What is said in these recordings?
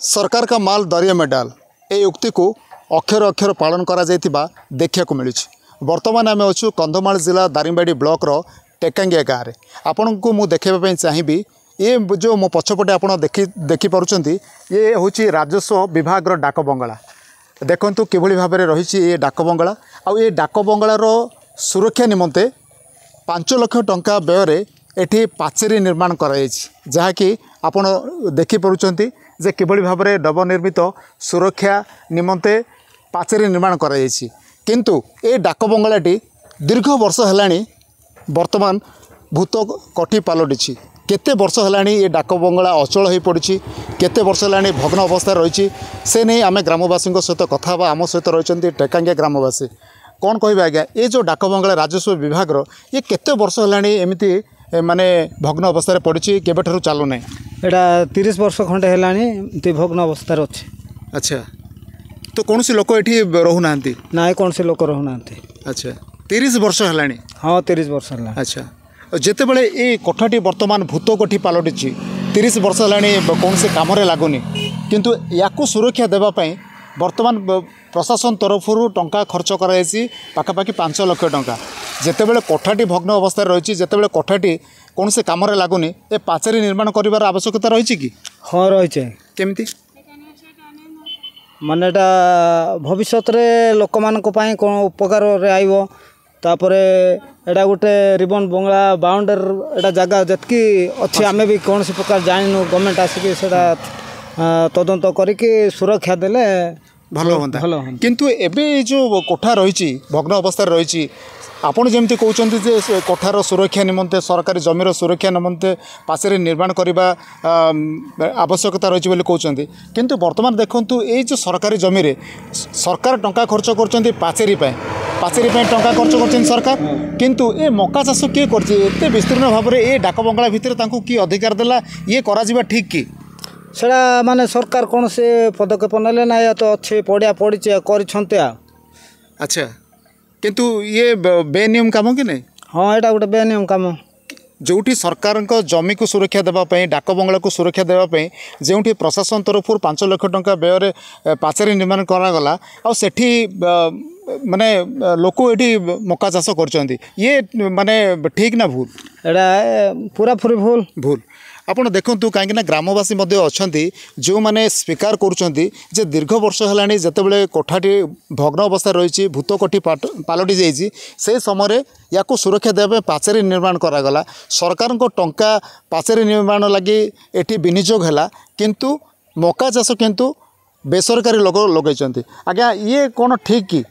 सरकार का माल दरिया में डाल ए उक्ति को अक्षर अक्षर पालन करा देखा मिलूँ। बर्तमान आम अच्छु कंधमाल जिला दारिंगबाड़ी ब्लॉक रो टेकांगिया गाँव में आपण को मुझे देखापी चाहिए। ये जो मो पछपटे आप देखिपुंट ये हूँ राजस्व विभाग डाक बंगला। देखु किभली भाव में रही ये डाक बंगला आउ ये डाक बंगलार सुरक्षा निमंते 5 लाख टंका व्यय एठी पाचेरी निर्माण कराई जहाँकि आपण देखिपुंट जे किभली भाव में नवनिर्मित सुरक्षा निमंते पाचेरी निर्माण कराई किंतु ए डाक बंगलाटी दीर्घ वर्ष है वर्तमान भूत कटी पलटि केते वर्ष है ये डाक बंगला अचल हो पड़ी केते वर्ष है भग्न अवस्था रही से नहीं आम ग्रामवासी सहित कथा आम सहित रही टेकांगिया ग्रामवासी कौन कह आज्ञा ये जो डाक बंगला राजस्व विभाग ये केते वर्ष है एमती माने भग्न अवस्था पड़ी केबे चालू ना यहाँ 30 वर्ष खंडे है भग्न अवस्था अच्छे। अच्छा तो कौन सी लोक ये रोना ना कौन से लोक रोना। अच्छा 30 वर्ष है। हाँ 30 वर्ष है। अच्छा जिते बड़े ये कोठाटी वर्तमान भूत कोठी पलटि 30 वर्ष है कौन से कम लगुनि किंतु या सुरक्षा देवाई वर्तमान प्रशासन तरफ टंका खर्च कराई पाखापाखि 5 लाख टंका जिते बड़े कोठाटी भग्न अवस्था रही जिते कोठाटी कौन से कम लगुनि ए पाचेरी निर्माण कर आवश्यकता रही कि हाँ रही केमती माने भविष्य लोक मान कौन उपकार आइब तापरे एटा गोटे रिबन बंगला बाउंडर एटा जगह जतकी अच्छी आमे भी कौन सी प्रकार जानू गवर्नमेंट आसिक तदंत करके सुरक्षा देले भलो किंतु एबे जो कोठा रही भग्न अवस्था रही आपण जमती कहते जे कोठार सुरक्षा निमंते सरकारी जमीर सुरक्षा निमंते पाचेरी निर्माण करने आवश्यकता रही कहते किंतु वर्तमान देखु ये जो सरकारी जमीर सरकार टंका खर्च कर पाचेरी टंका खर्च कर सरकार किंतु ए मका चाष किए करते विस्तीर्ण भाव में ये डाक बंगला भितर कि अधिकार देला ये करा ठीक कि सेटा माने सरकार कौन से पदक्षेप ना ना या तो अच्छे पड़ा पड़ी कर। अच्छा किंतु ये बेनियम काम कि नहीं। हाँ यहाँ गोटे बेनियम काम जोठी सरकार जमी को सुरक्षा देवाई डाक बंगला को सुरक्षा देवाई जो प्रशासन तरफ 5 लाख टंका व्यय पाचेरी निर्माण करागला आठी माने लोक ये मका चाष कर ये माने ठीक ना भूल एटा पूरा पूरी भूल आपण देखु कहीं ग्रामवासी अच्छा जो मैंने स्वीकार कर दीर्घ वर्ष है जिते कोठाटी भग्न अवस्था रही भूत कोठी पलटि जाइए से समय या सुरक्षा देवाई पाचेरी निर्माण करागला सरकार को टंका पाचेरी निर्माण लगी एटी विनियोग है किंतु मका चाष किंतु बेसरकारी लोक लगे आज्ञा ये कौन ठीक कि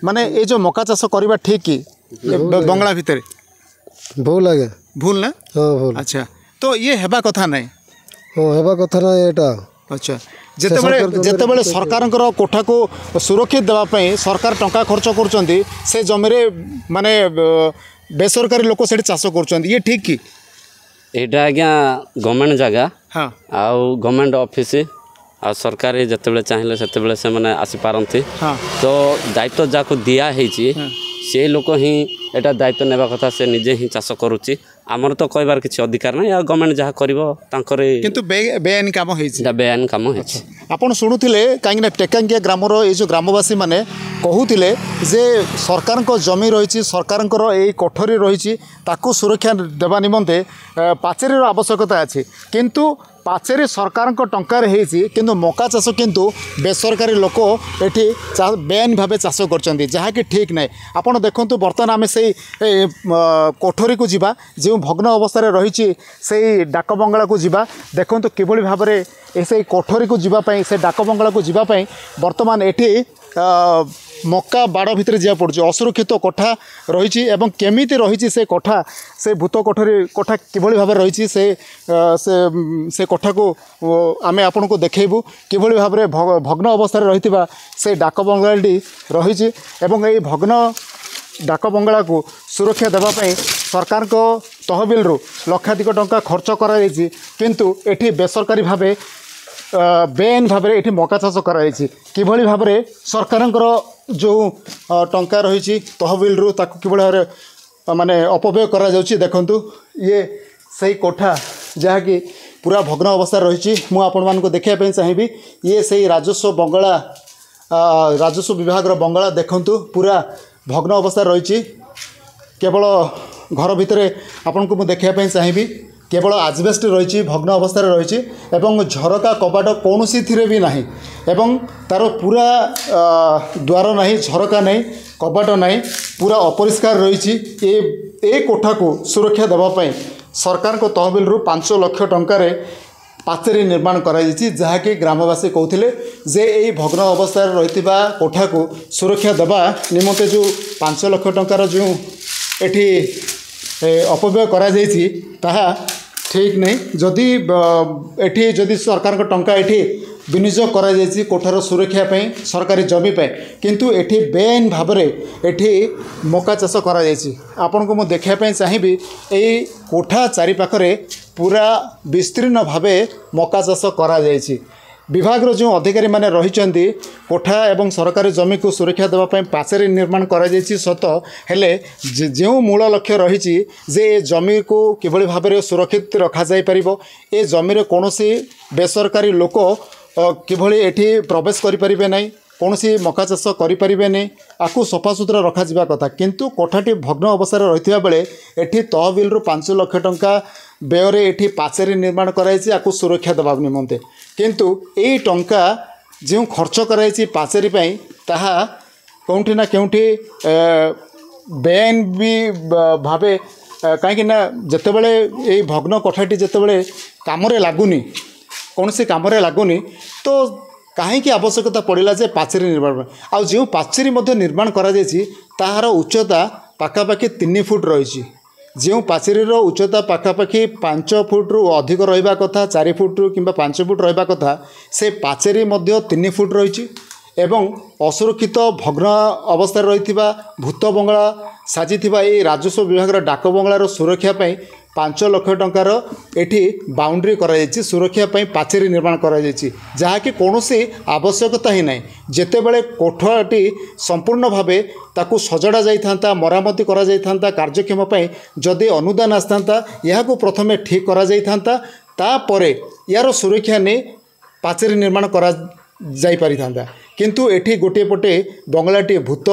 माने ये जो मका चाष करवा ठीक कि बंगला भितर भूल आगे भूल ना। हाँ भूल। अच्छा तो ये हेबा कथा नहीं। हाँ हेबा कथा ना एटा। अच्छा जिते सरकार कोठा को सुरक्षित देवाई सरकार टंका खर्च कर जमीरे माने बेसरकारी लोक से चाष कर ये ठीक कि एटा आज्ञा गवर्नमेंट जगह। हाँ आउ गवर्नमेंट ऑफिस आ सरकार जिते चाहिए से से मैंने आसीपारती। हाँ तो दायित्व जहाँ दिखाई से लोक ही एटा दायित्व नेबा कथा से निजे ही चाष करुच्ची आमर तो कहबार किसी अधिकार ना गवर्नमेंट जहाँ कर बेआईन काम हो बेआईन काम हो। आपड़ शुणुले कहीं टेकांगिया ग्रामर ये जो ग्रामवासी मैंने कहते जे सरकार जमी रही सरकार कोठरी रही सुरक्षा देवा निमंते पाचेरी आवश्यकता अच्छी किंतु पाचेरी सरकार टंकार किंतु मका चाष किंतु बेसरकारी लोक ये बेआईन भाव चाष कर जहाँकि ठीक ना। आपड़ देखु बर्तमान आम से कोठरी को जीवा जो भग्न अवस्था रही से डाक बंगला को जीवा देखु किभली भाव में से कोठरी को जीवाई से डाक बंगला को जीवाई बर्तमान एटी मक्का बाड़ भितर जा पड़े असुरक्षित कोठा रही केमिति रही से कोठा से भूत कोठरी कोठा किभली भाव रही से कोठा को आम आपन को देखू किभली भाव में भग्न अवस्था रही से डाक बंगलाटी रही भग्न डाक बंगला को सुरक्षा देवाई सरकार को तहबिल लक्षाधिक टंका खर्च कराई किंतु एठी बेसरकारी भाव बेआईन भाव में ये मका चाष कराई किभली भाव में सरकार जो टंका रही तहबिल किभली भाव में माने अपव्यय करा देखु ये सही कोठा जहाँकि पूरा भग्न अवस्था रही मुझे देखा चाहिए ये से राजस्व बंगला राजस्व विभाग बंगला देखंतु पूरा भग्न अवस्था रही केवल घर भितर आपन को देखा चाहिए केवल आजबेस्ट रही भग्न अवस्था रही एवं झरका कबाट कौन भी ना एवं तार पूरा द्वार नहीं झरका नहीं कबाट नहीं पूरा अपरिष्कार रही ए कोठा को सुरक्षा देवाई सरकार को तहबिल रु 5 लाख टंकार पाचेरी निर्माण कराई जहाँकि ग्रामवासी कहते जे यही भग्न अवस्था रही कोठा को सुरक्षा देवा निमंते जो 5 लाख टंकार जो एठी अपव्यय करा जायछि ताहा ठीक नहीं जदि एठी जदि सरकार को टंका एठी विनियोग करा जायछि कोठार सुरक्षा पे सरकारी जमी पे किंतु एठी बेआईन भाव में एठी मका चाष करा जायछि आपन को मु देखा पे चाहिबी एई कोठा चारि पाखरे पूरा विस्तीर्ण भावे मका चाष करा जायछि विभाग जो अधिकारी माने रही कोठा एवं सरकारी जमी को सुरक्षा देवाई पाचेरी निर्माण करा जायछि सत हेले जो मूल लक्ष्य रही जे जमी को किभली भाव में सुरक्षित रखा जाय परिबो ए जमी रे कोनोसी बेसरकारी लोक किभली एठी प्रवेश करि परिबे नै कौनसी मका चाष करें नहीं आपको सफा सुतरा रखा जावा कथा किंतु कोठाटी भग्न अवस्था रही बेले एठी तहबिल रु 5 लाख टंका व्यय एठी पाचेरी निर्माण कराई आपको सुरक्षा देवा निमंते किंतु यही टंका जो खर्च कराई पाचेरी ताहा कौटी ना कौटी बेआईन भी भावे कहीं जितेबले ये भग्न कोठाटी जितेबले काम लगुनि कौन सी काम लगुनि तो कहीं आवश्यकता पड़ा जे पाचेरी निर्माण आउ जो पाचेरी निर्माण करा ताहार उच्चता पाखापाखि 3 फुट रही जो पाचेरी उच्चता पाखापाखि 5 फुट रु अधिक रहा कथा 4 फुट रु कि 5 फुट रहा कथा से पाचेरी 3 फुट रही एवं असुरक्षित भग्न अवस्था रही भूत बंगला साजी ये राजस्व विभाग डाक बंगलार सुरक्षापी 5 लाख टंकार एठी बाउंड्री कराई सुरक्षा पाचेरी निर्माण कराई जहाँकि कौन आवश्यकता ही ना जितेबले कोठाटी संपूर्ण भावे ताकू सजड़ा जाता मरामती करा जाता कार्यक्षम जदि अनुदान आसता यह प्रथमे ठीक करा जाता तापर यार सुरक्षा नहीं पाचेरी निर्माण करा जाई पारि था किंतु एठी गोटे पटे बंगलाटी भूत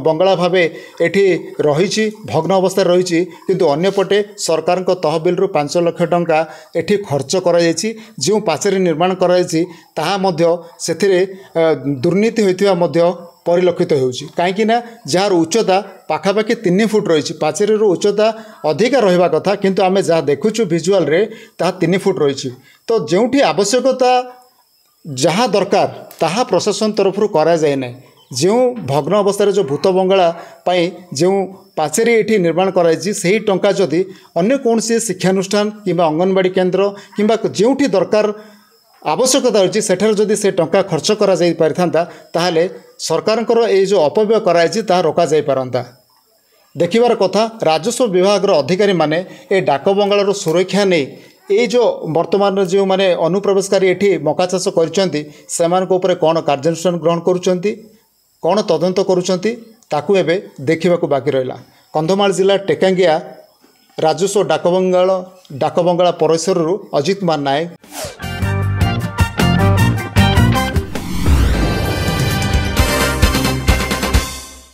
बंगला भावे एठी रही भग्न अवस्था रही किंतु अन्य पटे सरकार को तहबिल रु 5 लाख टंका एठी खर्च कराई जो पाचेरी निर्माण कराई ताहा मध्य सेथिरे दुर्नीति होइतिबा मध्य परिलक्षित होउछि काहेकि ना जार उच्चता पाखापाखि 3 फुट रही पाचेरी उच्चता अधिका रहिबा कथा किंतु आमे जहाँ देखुछु विजुअल रे ताहा 3 फुट रही तो जोठी आवश्यकता जहाँ दरकार ताहा प्रशासन तरफ करा जाए ना जो भग्न अवस्था जो भूत बंगला जो पाचेरी एठी निर्माण कराई से टंका जदि अन्य कौन सी शिक्षानुष्ठान किंबा अंगनवाड़ी केन्द्र किंबा जोठी दरकार आवश्यकता रही सेठार जदि से टंका खर्च करा जाई पारिथांता ताहाले सरकारଙ୍କର ए जो अपव्यय कराई ताहा रोका जाई पारंता देखिबार कथा राजस्व विभाग अधिकारी माने ए डाक बंगलार सुरक्षा नहीं ये जो वर्तमान जो माने अनुप्रवेशकारी एठी मका चाष करछंती सेमान को ऊपर कौन कार्यानुष्ठान ग्रहण करुछंती कौन तदंत करुछंती ताकू एबे देखिबा को बाकी रहिला कंधमाल जिला टेकांगिया राजस्व डाक बंगला परिसर अजित कुमार नायक।